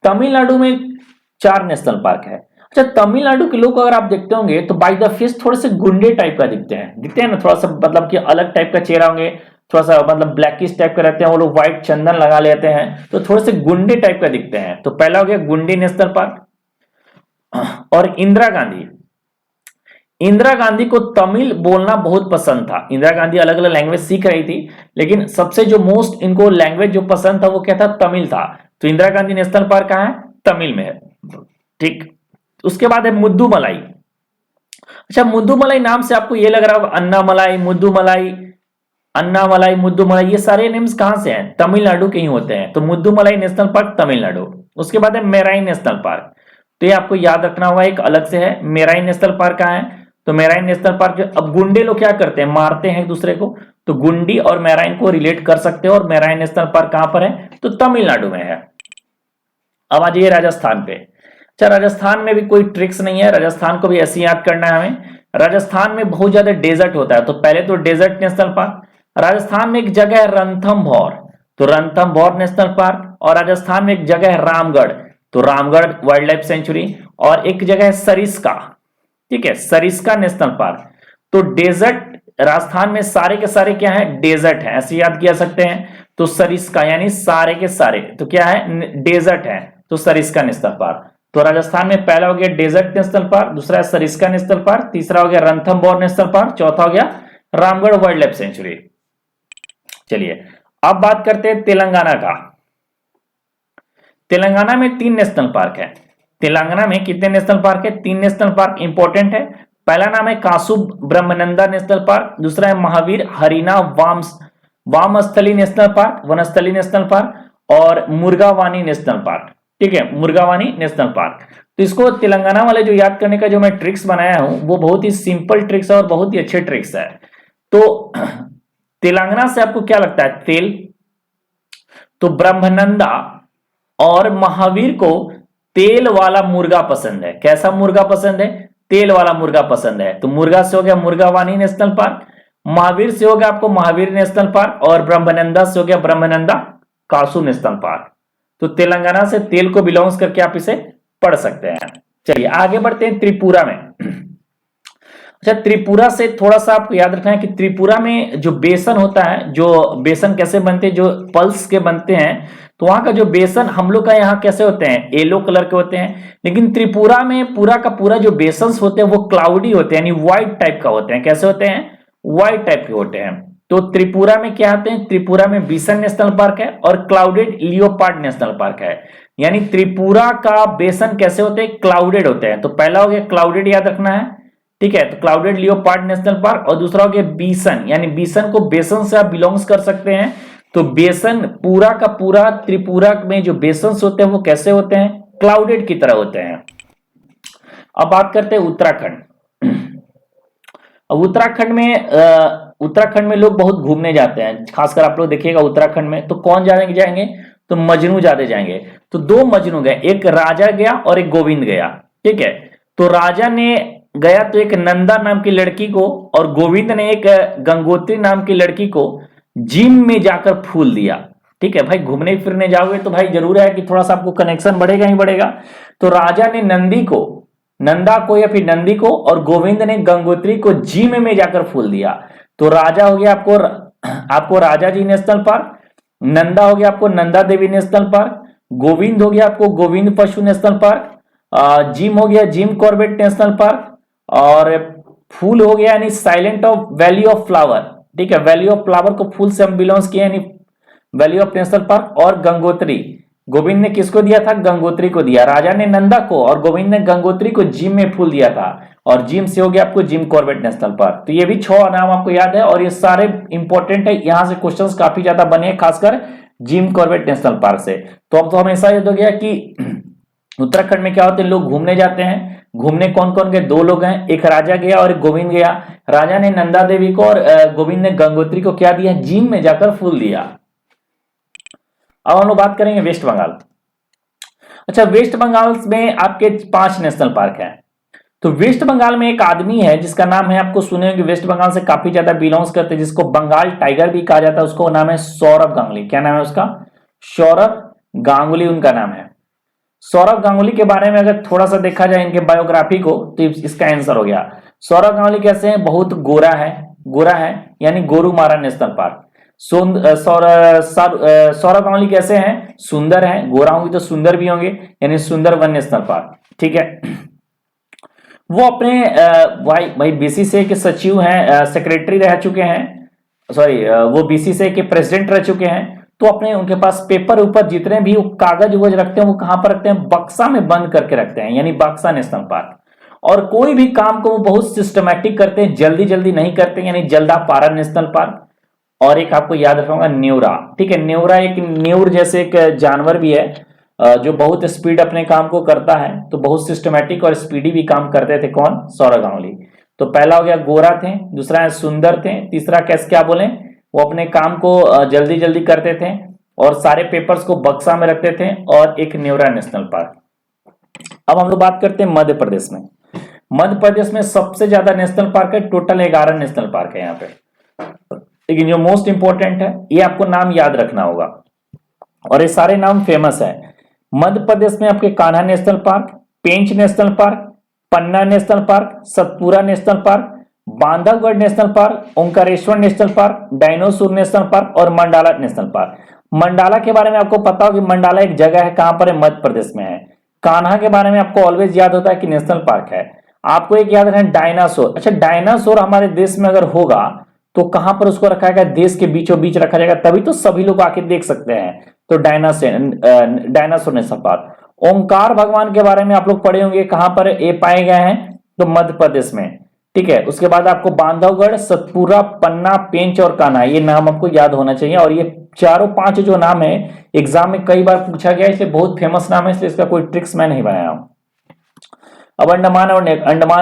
तमिलनाडु में 4 नेशनल पार्क है। अच्छा, तमिलनाडु के लोग अगर आप देखते होंगे तो बाय द फेस थोड़े से गुंडे टाइप का दिखते हैं ना, थोड़ा सा मतलब कि अलग टाइप का चेहरा होंगे, थोड़ा सा मतलब ब्लैकिश टाइप का रहते हैं, वो लोग व्हाइट चंदन लगा लेते हैं, तो थोड़े से गुंडे टाइप का दिखते हैं। तो पहला हो गया गुंडी नेशनल पार्क। और इंदिरा गांधी, इंदिरा गांधी को तमिल बोलना बहुत पसंद था। इंदिरा गांधी अलग अलग लैंग्वेज सीख रही थी, लेकिन सबसे जो मोस्ट इनको लैंग्वेज जो पसंद था वो क्या था, तमिल था। तो इंदिरा गांधी नेशनल पार्क कहां है, तमिल में है, ठीक। उसके बाद है मुद्दुमलाई। अच्छा, मुद्दुमलाई नाम से आपको ये लग रहा होगा अन्नामलाई, मुद्दुमलाई, अन्नामलाई, मुद्दुमलाई, ये सारे नेम्स कहां से हैं, तमिलनाडु के ही होते हैं। तो मुद्दुमलाई नेशनल पार्क तमिलनाडु। उसके बाद है मेराइन नेशनल पार्क। तो ये आपको याद रखना होगा, एक अलग से है। मेराइन नेशनल पार्क कहां है, तो मेराइन नेशनल पार्क जो, अब गुंडे लोग क्या करते हैं, मारते हैं एक दूसरे को, तो गुंडी और मेराइन को रिलेट कर सकते हो। और मेराइन नेशनल पार्क कहां पर है, तो तमिलनाडु में है। अब आ जाइए राजस्थान पे। अच्छा, राजस्थान में भी कोई ट्रिक्स नहीं है, राजस्थान को भी ऐसे याद करना है हमें। राजस्थान में बहुत ज्यादा डेजर्ट होता है, तो पहले तो डेजर्ट नेशनल पार्क। राजस्थान में एक जगह है रणथंभौर, तो रणथंभौर नेशनल पार्क। और राजस्थान में एक जगह है रामगढ़, तो रामगढ़ वाइल्ड लाइफ सेंचुरी। और एक जगह है सरिस्का, ठीक है, सरिस्का नेशनल पार्क। तो डेजर्ट राजस्थान में सारे के सारे क्या है, डेजर्ट है, ऐसे याद किया सकते हैं। तो सरिस्का यानी सारे के सारे तो क्या है, डेजर्ट है, तो सरिस्का नेशनल पार्क। तो राजस्थान में पहला हो गया डेजर्ट नेशनल पार्क, दूसरा है सरिस्का नेशनल पार्क, तीसरा हो गया रणथंभौर नेशनल पार्क, चौथा हो गया रामगढ़ वाइल्ड लाइफ सेंचुरी। चलिए अब बात करते हैं तेलंगाना का। तेलंगाना में 3 नेशनल पार्क है। तेलंगाना में कितने नेशनल पार्क है? 3 नेशनल पार्क इंपॉर्टेंट है। पहला नाम है कासु ब्रह्मानंदा नेशनल पार्क, दूसरा है Mahavir Harina Vanasthali national park, Vanasthali national park, और मुर्गावानी नेशनल पार्क। ठीक है, मुर्गावानी नेशनल पार्क। तो इसको तेलंगाना वाले जो याद करने का जो मैं ट्रिक्स बनाया हूं वो बहुत ही सिंपल ट्रिक्स है और बहुत ही अच्छे ट्रिक्स है। तो तेलंगाना से आपको क्या लगता है? तेल। तो ब्रह्मानंदा और महावीर को तेल वाला मुर्गा पसंद है। कैसा मुर्गा पसंद है? तेल वाला मुर्गा पसंद है। तो मुर्गा से हो गया मुर्गावानी नेशनल पार्क, महावीर से हो गया आपको महावीर नेशनल पार्क, और ब्रह्मानंदा से हो गया ब्रह्मानंदा कासू नेशनल पार्क। तो तेलंगाना से तेल को बिलोंग्स करके आप इसे पढ़ सकते हैं। चलिए आगे बढ़ते हैं त्रिपुरा में। अच्छा, त्रिपुरा से थोड़ा सा आपको याद रखना है कि त्रिपुरा में जो बेसन होता है, जो बेसन कैसे बनते हैं, जो पल्स के बनते हैं, तो वहां का जो बेसन हम लोग का यहाँ कैसे होते हैं? येलो कलर के होते हैं। लेकिन त्रिपुरा में पूरा का पूरा जो बेसन होते हैं वो क्लाउडी होते हैं, यानी व्हाइट टाइप का होते हैं। कैसे होते हैं? व्हाइट टाइप के होते हैं। तो त्रिपुरा में क्या आते हैं? त्रिपुरा में बिसन नेशनल पार्क है और क्लाउडेड लियोपार्ड नेशनल पार्क है। यानी त्रिपुरा का बेसन कैसे होते हैं? क्लाउडेड होते हैं। तो पहला हो गया क्लाउडेड, याद रखना है। ठीक है, तो क्लाउडेड लियोपार्ड नेशनल पार्क, और दूसरा हो गया बीसन, यानी बीसन को बेसन से आप बिलोंग्स कर सकते हैं। तो बेसन पूरा का पूरा त्रिपुरा में जो बेसन होते हैं वो कैसे होते हैं? क्लाउडेड की तरह होते हैं। अब बात करते हैं उत्तराखंड। अब उत्तराखंड में लोग बहुत घूमने जाते हैं, खासकर आप लोग देखिएगा उत्तराखंड में। तो कौन जाएंगे? तो मजनू ज्यादा जाएंगे। तो 2 मजनू गए, एक राजा गया और एक गोविंद गया। ठीक है, तो राजा ने गया तो एक नंदा नाम की लड़की को, और गोविंद ने एक गंगोत्री नाम की लड़की को जिम में जाकर फूल दिया। ठीक है भाई, घूमने फिरने जाओगे तो भाई जरूर है कि थोड़ा सा आपको कनेक्शन बढ़ेगा ही बढ़ेगा। तो राजा ने नंदा को या फिर नंदी को, और गोविंद ने गंगोत्री को जिम में जाकर फूल दिया। तो राजा हो गया आपको राजा जी नेशनल पार्क, नंदा हो गया आपको नंदा देवी नेशनल पार्क, गोविंद हो गया आपको गोविंद पशु नेशनल पार्क, जिम हो गया जिम कॉर्बेट नेशनल पार्क, और फूल हो गया यानी silent of valley of flower. ठीक है, वैली ऑफ फ्लावर को फूल से हम बिलोंग्स किए, यानी वैली ऑफ नेशनल पार्क। और गंगोत्री, गोविंद ने किसको दिया था? गंगोत्री को दिया। राजा ने नंदा को और गोविंद ने गंगोत्री को जिम में फूल दिया था, और जिम से हो गया आपको जिम कॉर्बेट नेशनल पार्क। तो ये भी 6 नाम आपको याद है, और ये सारे इंपॉर्टेंट है। यहां से क्वेश्चंस काफी ज्यादा बने, खासकर जिम कॉर्बेट नेशनल पार्क से। तो अब तो हमेशा याद हो गया कि उत्तराखंड में क्या होते हैं, लोग घूमने जाते हैं। घूमने कौन कौन गए? 2 लोग हैं, एक राजा गया और एक गोविंद गया। राजा ने नंदा देवी को और गोविंद ने गंगोत्री को क्या दिया? जिम में जाकर फूल दिया। अब हम लोग बात करेंगे वेस्ट बंगाल। अच्छा, वेस्ट बंगाल में आपके 5 नेशनल पार्क हैं। तो वेस्ट बंगाल में एक आदमी है जिसका नाम है, आपको सुने होंगे, वेस्ट बंगाल से काफी ज्यादा बिलोंग्स करते हैं, जिसको बंगाल टाइगर भी कहा जाता है। उसको नाम है सौरभ गांगुली। क्या नाम है उसका? सौरभ गांगुली उनका नाम है। सौरभ गांगुली के बारे में अगर थोड़ा सा देखा जाए इनके बायोग्राफी को, तो इसका आंसर हो गया। सौरभ गांगुली कैसे हैं? बहुत गोरा है, यानी गोरुमारा नेशनल पार्क। सौरभ गांगुली कैसे हैं? सुंदर हैं, गोरा होंगे तो सुंदर भी होंगे, यानी सुंदरवन नेशनल पार्क। ठीक है, वो अपने भाई बीसीसीआई के सचिव हैं, सेक्रेटरी रह चुके हैं, वो बीसीसीआई के प्रेसिडेंट रह चुके हैं। तो अपने उनके पास पेपर ऊपर जितने भी कागज उगज रखते हैं वो कहां पर रखते हैं? बक्सा में बंद करके रखते हैं, यानी बक्सा नेशनल पार्क। और कोई भी काम को वो बहुत सिस्टमैटिक करते हैं, जल्दी जल्दी नहीं करते, यानी जल्दापारा नेशनल पार्क। और एक आपको याद रखूंगा न्यूरा। ठीक है, न्यूरा एक न्यूर जैसे एक जानवर भी है, जो बहुत स्पीड अपने काम को करता है। तो बहुत सिस्टमैटिक और स्पीडी भी काम करते थे। कौन? सौरभ गांगुली। तो पहला हो गया गोरा थे, दूसरा है सुंदर थे, तीसरा कैसे क्या बोले, वो अपने काम को जल्दी जल्दी करते थे और सारे पेपर्स को बक्सा में रखते थे, और एक न्यूरा नेशनल पार्क। अब हम लोग बात करते हैं मध्य प्रदेश में। मध्य प्रदेश में सबसे ज्यादा नेशनल पार्क है, टोटल 11 नेशनल पार्क है यहाँ पे। लेकिन जो मोस्ट इंपॉर्टेंट है, ये आपको नाम याद रखना होगा, और ये सारे नाम फेमस है। मध्य प्रदेश में आपके Kanha national park, Pench national park, Panna national park, Satpura national park, Bandhavgarh national park, Omkareshwar national park, dinosaur national park, और मंडाला नेशनल पार्क। मंडाला के बारे में आपको पता हो कि मंडाला एक जगह है, कहां पर है? मध्य प्रदेश में है। कान्हा के बारे में आपको ऑलवेज याद होता है कि नेशनल पार्क है। आपको एक याद रखना, डायनासोर। अच्छा, डायनासोर हमारे देश में अगर होगा तो कहां पर उसको रखा जाएगा? देश के बीचों बीच रखा जाएगा, तभी तो सभी लोग आके देख सकते हैं। तो डायनासोर नेशनल पार्क। ओंकार भगवान के बारे में आप लोग पढ़े होंगे, कहां पर ये पाए गए हैं, तो मध्य प्रदेश में। ठीक है, उसके बाद आपको बांधवगढ़, सतपुरा, पन्ना, पेंच और कान्हा, ये नाम आपको याद होना चाहिए। और ये चारों पांच जो नाम है एग्जाम में कई बार पूछा गया, इसलिए बहुत फेमस नाम है, इसलिए इसका कोई ट्रिक्स मैं नहीं बनाया हूं। अब अंडमान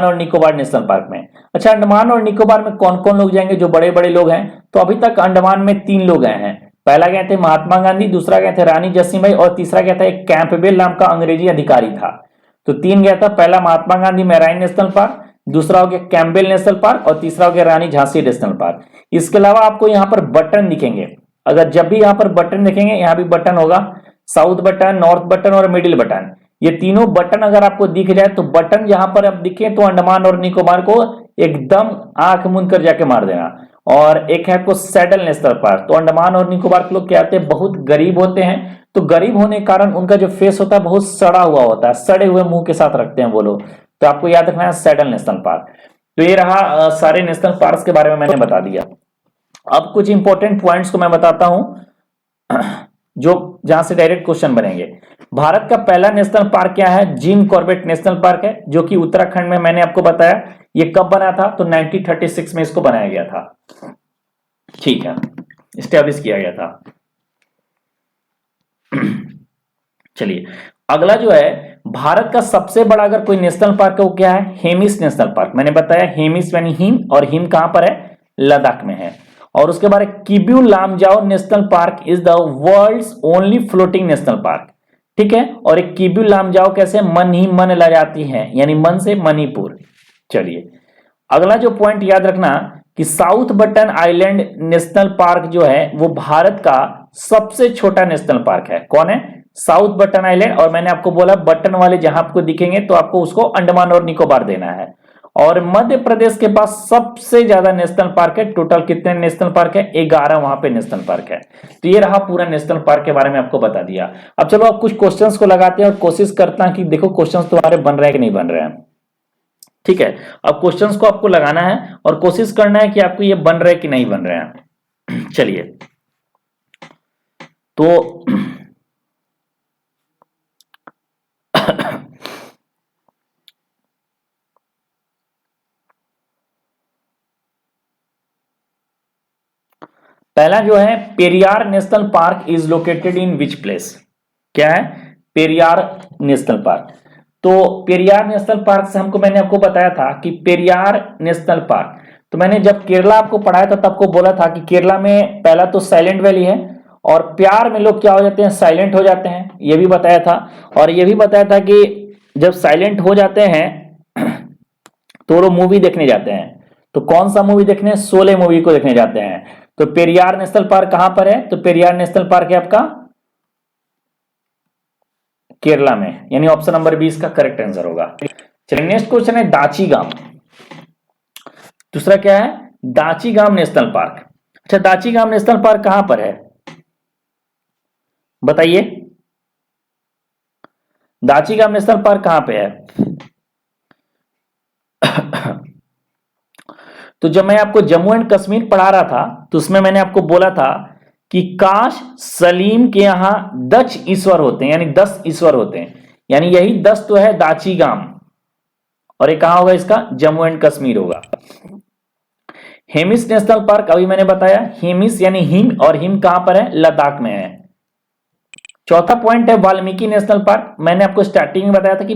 और निकोबार नेशनल पार्क में, अच्छा अंडमान और निकोबार में कौन कौन लोग जाएंगे, जो बड़े बड़े लोग हैं, तो अभी तक अंडमान में 3 लोग गए हैं। पहला गए थे महात्मा गांधी, दूसरा गए थे रानी जसीबाई और तीसरा गया था एक कैंपबेल नाम का अंग्रेजी अधिकारी था। तो 3 गया था, पहला Mahatma Gandhi marine national park, दूसरा हो गया कैंपबेल नेशनल पार्क और तीसरा हो गया रानी झांसी नेशनल पार्क। इसके अलावा आपको यहाँ पर बटन दिखेंगे, अगर जब भी यहाँ पर बटन दिखेंगे, यहाँ भी बटन होगा, साउथ बटन, नॉर्थ बटन और मिडिल बटन। ये तीनों बटन अगर आपको दिख जाए तो बटन जहां पर अब दिखे तो अंडमान और निकोबार को एकदम आंख मूंद कर जाके मार देना। और एक है आपको सैडल नेशनल पार्क, तो अंडमान और निकोबार के लोग क्या होते हैं, बहुत गरीब होते हैं, तो गरीब होने के कारण उनका जो फेस होता है बहुत सड़ा हुआ होता है, सड़े हुए मुंह के साथ रखते हैं वो लोग, तो आपको याद रखना है सैडल नेशनल पार्क। तो ये रहा सारे नेशनल पार्क के बारे में मैंने बता दिया। अब कुछ इंपॉर्टेंट पॉइंट्स को मैं बताता हूं जो जहां से डायरेक्ट क्वेश्चन बनेंगे। भारत का पहला नेशनल पार्क क्या है, जिम कॉर्बेट नेशनल पार्क है, जो कि उत्तराखंड में, मैंने आपको बताया ये कब बना था, तो 1936 में इसको बनाया गया था। ठीक है, स्टैब्लिश किया गया था। चलिए अगला जो है, भारत का सबसे बड़ा अगर कोई नेशनल पार्क है वो क्या है, हेमिस नेशनल पार्क। मैंने बताया हेमिस यानी हिम, और हिम कहां पर है, लद्दाख में है। और उसके बाद Keibul Lamjao national park is the world's only floating national park. ठीक है, और एक किब्यू लामजाओ कैसे, मन ही मन ला जाती है, यानी मन से मणिपुर। चलिए अगला जो पॉइंट याद रखना कि south button island national park जो है वो भारत का सबसे छोटा नेशनल पार्क है। कौन है, साउथ बटन आइलैंड। और मैंने आपको बोला बटन वाले जहां आपको दिखेंगे तो आपको उसको अंडमान और निकोबार देना है। और मध्य प्रदेश के पास सबसे ज्यादा नेशनल पार्क है, टोटल कितने नेशनल पार्क है, 11 वहां पे नेशनल पार्क है। तो ये रहा पूरा नेशनल पार्क के बारे में आपको बता दिया। अब चलो आप कुछ क्वेश्चंस को लगाते हैं और कोशिश करता हैं कि देखो क्वेश्चंस तुम्हारे बन रहे हैं कि नहीं बन रहे हैं। ठीक है, अब क्वेश्चंस को आपको लगाना है और कोशिश करना है कि आपको ये बन रहे कि नहीं बन रहे हैं। चलिए तो पहला जो है, Periyar national park is located in which place. क्या है, पेरियार नेशनल पार्क। तो पेरियार नेशनल पार्क से हमको, मैंने आपको बताया था कि पेरियार नेशनल पार्क, तो मैंने जब केरला आपको पढ़ाया था तब आपको बोला था कि केरला में पहला तो साइलेंट वैली है, और प्यार में लोग क्या हो जाते हैं, साइलेंट हो जाते हैं, ये भी बताया था। और ये भी बताया था कि जब साइलेंट हो जाते हैं तो वो मूवी देखने जाते हैं। तो कौन सा मूवी देखने, शोले मूवी को देखने जाते हैं। तो पेरियार नेशनल पार्क कहां पर है, तो पेरियार नेशनल पार्क है आपका केरला में, यानी ऑप्शन नंबर 20 का करेक्ट आंसर होगा। चलिए नेक्स्ट क्वेश्चन है, दाचीगाम। दूसरा क्या है, दाचीगाम नेशनल पार्क। अच्छा दाचीगाम नेशनल पार्क कहां पर है, बताइए, दाचीगाम नेशनल पार्क कहां पे है। तो जब मैं आपको जम्मू एंड कश्मीर पढ़ा रहा था तो उसमें मैंने आपको बोला था कि काश सलीम के यहां 10 ईश्वर होते हैं, यानी 10 ईश्वर होते हैं, यानी यही 10 तो है दाचीगाम, और ये कहां होगा, इसका जम्मू एंड कश्मीर होगा। हेमिस नेशनल पार्क अभी मैंने बताया, हेमिस यानी हिम, और हिम कहां पर है, लद्दाख में है। चौथा पॉइंट है वाल्मीकि नेशनल पार्क। मैंने आपको स्टार्टिंग में बताया था कि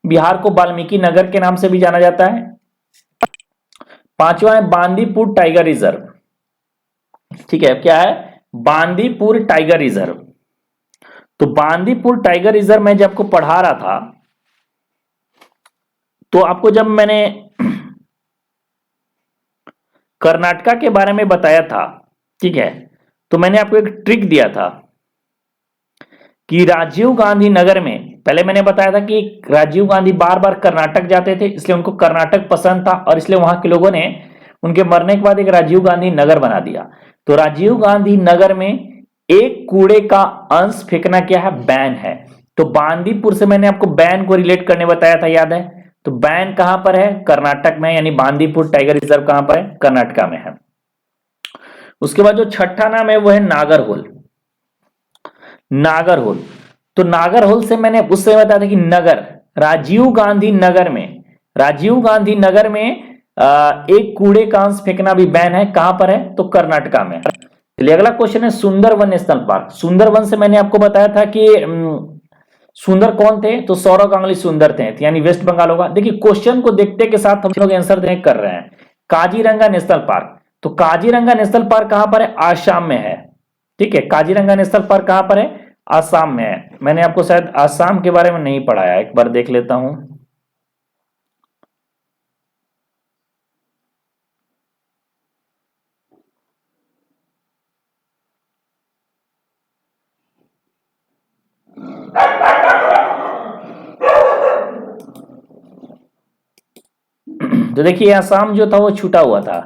बिहार को वाल्मीकि नगर के नाम से भी जाना जाता है। पांचवा है बांदीपुर टाइगर रिजर्व। ठीक है, क्या है, बांदीपुर टाइगर रिजर्व। तो बांदीपुर टाइगर रिजर्व मैं जब आपको पढ़ा रहा था तो आपको जब मैंने कर्नाटका के बारे में बताया था, ठीक है, तो मैंने आपको एक ट्रिक दिया था कि राजीव गांधी नगर में, पहले मैंने बताया था कि राजीव गांधी बार बार कर्नाटक जाते थे, इसलिए उनको कर्नाटक पसंद था, और इसलिए वहां के लोगों ने उनके मरने के बाद एक राजीव गांधी नगर बना दिया। तो राजीव गांधी नगर में एक कूड़े का अंश फेंकना क्या है, बैन है। तो बांदीपुर से मैंने आपको बैन को रिलेट करने बताया था, याद है। तो बैन कहां पर है, कर्नाटक में, यानी बांदीपुर टाइगर रिजर्व कहां पर है, कर्नाटका में है। उसके बाद जो छठा नाम है वो है नागरहोल। नागरहोल, तो नागरहोल से मैंने उस समय बताया था कि नगर, राजीव गांधी नगर में, राजीव गांधी नगर में एक कूड़े का अंश फेंकना भी बैन है। कहां पर है? तो कर्नाटका में। चलिए अगला क्वेश्चन है सुंदरवन नेशनल पार्क। सुंदरवन से मैंने आपको बताया था कि सुंदर कौन थे? तो सौरव गांगुली सुंदर थे, यानी वेस्ट बंगाल होगा। देखिए क्वेश्चन को देखते के साथ हम लोग आंसर देने कर रहे हैं। काजीरंगा नेशनल पार्क, तो काजीरंगा नेशनल पार्क कहां पर है? आसाम में है। ठीक है, काजीरंगा नेशनल पार्क कहां पर है? आसाम में है। मैंने आपको शायद आसाम के बारे में नहीं पढ़ाया, एक बार देख लेता हूं। तो देखिए आसाम जो था वो छूटा हुआ था,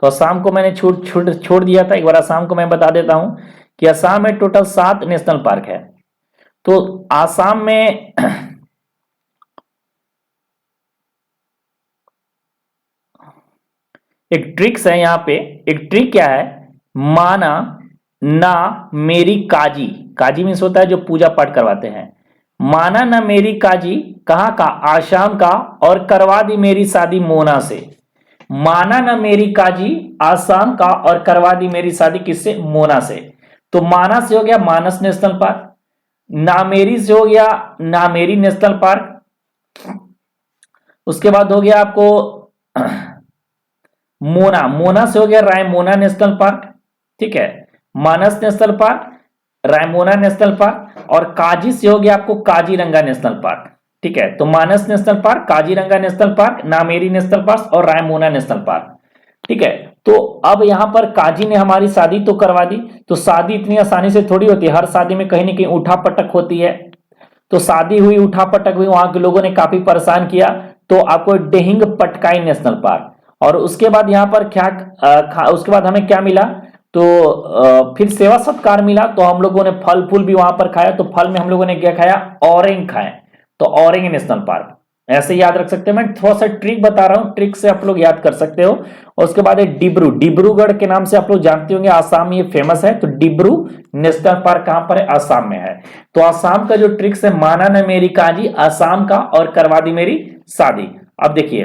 तो असम को मैंने छोड़ दिया था। एक बार असम को मैं बता देता हूं कि असम में टोटल 7 नेशनल पार्क है। तो असम में एक ट्रिक्स है यहाँ पे। एक ट्रिक क्या है? माना ना मेरी काजी, काजी मीन्स होता है जो पूजा पाठ करवाते हैं। माना ना मेरी काजी कहाँ का? आसाम का, और करवा दी मेरी शादी मोना से। माना ना मेरी काजी आसाम का, और करवा दी मेरी शादी किससे? मोना से। तो माना से हो गया मानस नेशनल पार्क, नामेरी से हो गया नामेरी नेशनल पार्क, उसके बाद हो गया आपको मोना, मोना से हो गया रायमोना नेशनल पार्क। ठीक है, Manas national park, Raimona national park, और काजी से हो गया आपको काजीरंगा नेशनल पार्क। ठीक है, तो Manas national park, Kaziranga national park, Nameri national park और रायमोना नेशनल पार्क। ठीक है, तो अब यहां पर काजी ने हमारी शादी तो करवा दी। तो शादी इतनी आसानी से थोड़ी होती है, हर शादी में कहीं ना कहीं उठा पटक होती है। तो शादी हुई, उठा पटक हुई, वहां के लोगों ने काफी परेशान किया। तो आपको डेहिंग पटकाई नेशनल पार्क, और उसके बाद यहां पर क्या उसके बाद हमें क्या मिला? तो फिर सेवा सत्कार मिला। तो हम लोगों ने फल फूल भी वहां पर खाया। तो फल में हम लोगों ने क्या खाया? ऑरेंज खाए। तो ऑरेंज नेशनल पार्क ऐसे याद रख सकते हैं। मैं थोड़ा सा ट्रिक बता रहा हूं, ट्रिक से आप लोग याद कर सकते हो। और उसके बाद डिब्रूगढ़ के नाम से आप लोग जानते होंगे, आसाम में ये फेमस है। तो डिब्रू नेशनल पार्क कहां पर है? आसाम में है। तो आसाम का जो ट्रिक्स है, माना न मेरी काजी आसाम का, और करवा दी मेरी शादी। अब देखिए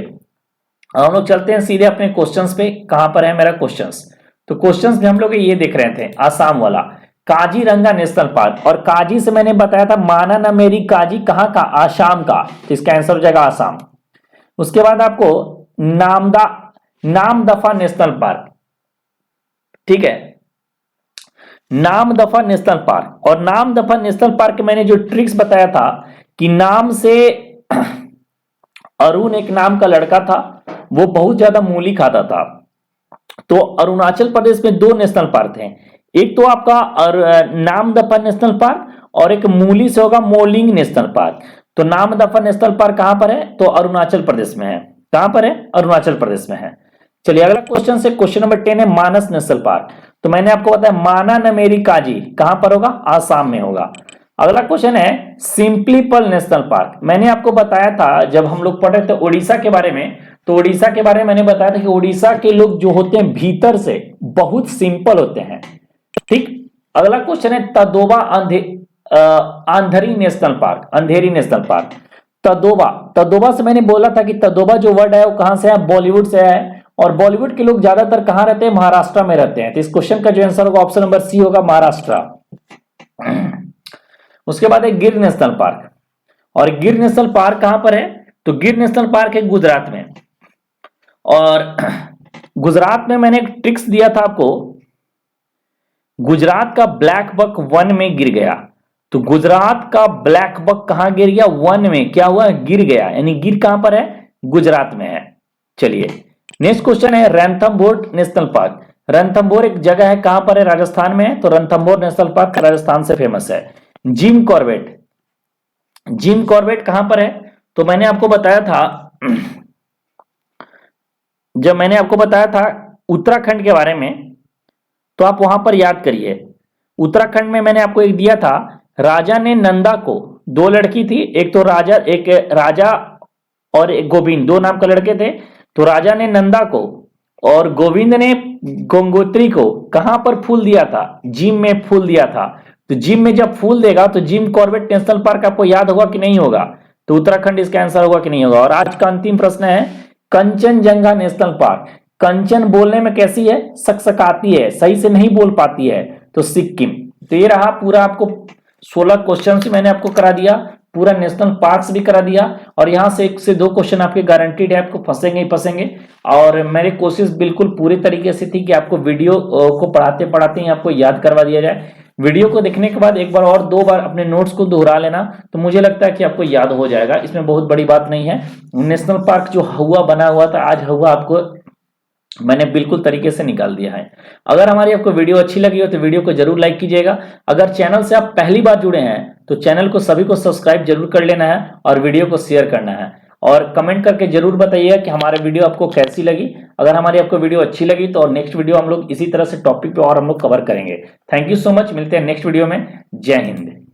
हम लोग चलते हैं सीधे अपने क्वेश्चंस पे। कहां पर है मेरा क्वेश्चंस? तो क्वेश्चंस में हम लोग ये देख रहे थे, आसाम वाला काजीरंगा नेशनल पार्क। और काजी से मैंने बताया था माना ना मेरी काजी कहां का? आसाम का। तो इसका आंसर हो जाएगा आसाम। उसके बाद आपको नामदफा नेशनल पार्क। ठीक है, नामदफा नेशनल पार्क। और नामदफा नेशनल पार्क मैंने जो ट्रिक्स बताया था कि नाम से अरुण एक नाम का लड़का था, वो बहुत ज्यादा मूली खाता था। तो अरुणाचल प्रदेश में 2 नेशनल पार्क हैं, एक तो आपका नामदफा नेशनल पार्क, और एक मूली से होगा मोलिंग नेशनल पार्क। तो नामदफा नेशनल पार्क कहां पर है? तो अरुणाचल प्रदेश में है। कहां पर है? अरुणाचल प्रदेश में है। चलिए अगला क्वेश्चन से, क्वेश्चन नंबर 10 है मानस नेशनल पार्क। तो मैंने आपको बताया माना न मेरी काजी कहां पर होगा? आसाम में होगा। अगला क्वेश्चन है सिंपलीपल नेशनल पार्क। मैंने आपको बताया था जब हम लोग पढ़ रहे थे उड़ीसा के बारे में, तो उड़ीसा के बारे में मैंने बताया था कि उड़ीसा के लोग जो होते हैं भीतर से बहुत सिंपल होते हैं। ठीक, अगला क्वेश्चन है तदोबा अंधेरी नेशनल पार्क, अंधेरी नेशनल पार्क। तदोबा, तदोबा से मैंने बोला था कि तदोबा जो वर्ड है वो कहां से है? बॉलीवुड से है। और बॉलीवुड के लोग ज्यादातर कहां रहते हैं? महाराष्ट्र में रहते हैं। तो इस क्वेश्चन का जो आंसर होगा ऑप्शन नंबर सी होगा, महाराष्ट्र। उसके बाद है गिर नेशनल पार्क। और गिर नेशनल पार्क कहां पर है? तो गिर नेशनल पार्क है गुजरात में। और गुजरात में मैंने एक ट्रिक्स दिया था आपको, गुजरात का ब्लैक बक वन में गिर गया। तो गुजरात का ब्लैक बक कहां गिर गया? वन में। क्या हुआ? गिर गया। यानी गिर कहां पर है? गुजरात में है। चलिए नेक्स्ट क्वेश्चन है रणथंभौर नेशनल पार्क। रणथंभौर एक जगह है, कहां पर है? राजस्थान में है। तो रणथंभौर नेशनल पार्क राजस्थान से फेमस है। जिम कॉर्बेट, जिम कॉर्बेट कहां पर है? तो मैंने आपको बताया था, जब मैंने आपको बताया था उत्तराखंड के बारे में, तो आप वहां पर याद करिए। उत्तराखंड में मैंने आपको एक दिया था, राजा ने नंदा को, 2 लड़की थी, एक राजा और एक गोविंद, 2 नाम के लड़के थे। तो राजा ने नंदा को और गोविंद ने गंगोत्री को कहां पर फूल दिया था? जिम में फूल दिया था। तो जिम में जब फूल देगा तो जिम कॉर्बेट नेशनल पार्क आपको याद होगा कि नहीं होगा? तो उत्तराखंड इसका आंसर होगा कि नहीं होगा। और आज का अंतिम प्रश्न है कंचनजंगा नेशनल पार्क, कंचन बोलने में कैसी है? सकसकाती है, सही से नहीं बोल पाती है, तो सिक्किम। तो ये रहा पूरा, आपको 16 क्वेश्चन मैंने आपको करा दिया, पूरा नेशनल पार्क्स भी करा दिया, और यहां से 1 से 2 क्वेश्चन आपके गारंटीड है, आपको फंसेंगे ही फंसेंगे। और मेरी कोशिश बिल्कुल पूरी तरीके से थी कि आपको वीडियो को पढ़ाते पढ़ाते ही आपको याद करवा दिया जाए। वीडियो को देखने के बाद एक बार और 2 बार अपने नोट्स को दोहरा लेना, तो मुझे लगता है कि आपको याद हो जाएगा। इसमें बहुत बड़ी बात नहीं है। नेशनल पार्क जो हुआ बना हुआ था, आज हुआ आपको मैंने बिल्कुल तरीके से निकाल दिया है। अगर हमारी आपको वीडियो अच्छी लगी हो तो वीडियो को जरूर लाइक कीजिएगा। अगर चैनल से आप पहली बार जुड़े हैं तो चैनल को सभी को सब्सक्राइब जरूर कर लेना है और वीडियो को शेयर करना है, और कमेंट करके जरूर बताइएगा कि हमारे वीडियो आपको कैसी लगी। अगर हमारी आपको वीडियो अच्छी लगी तो और नेक्स्ट वीडियो हम लोग इसी तरह से टॉपिक पे और हम लोग कवर करेंगे। थैंक यू सो मच, मिलते हैं नेक्स्ट वीडियो में। जय हिंद।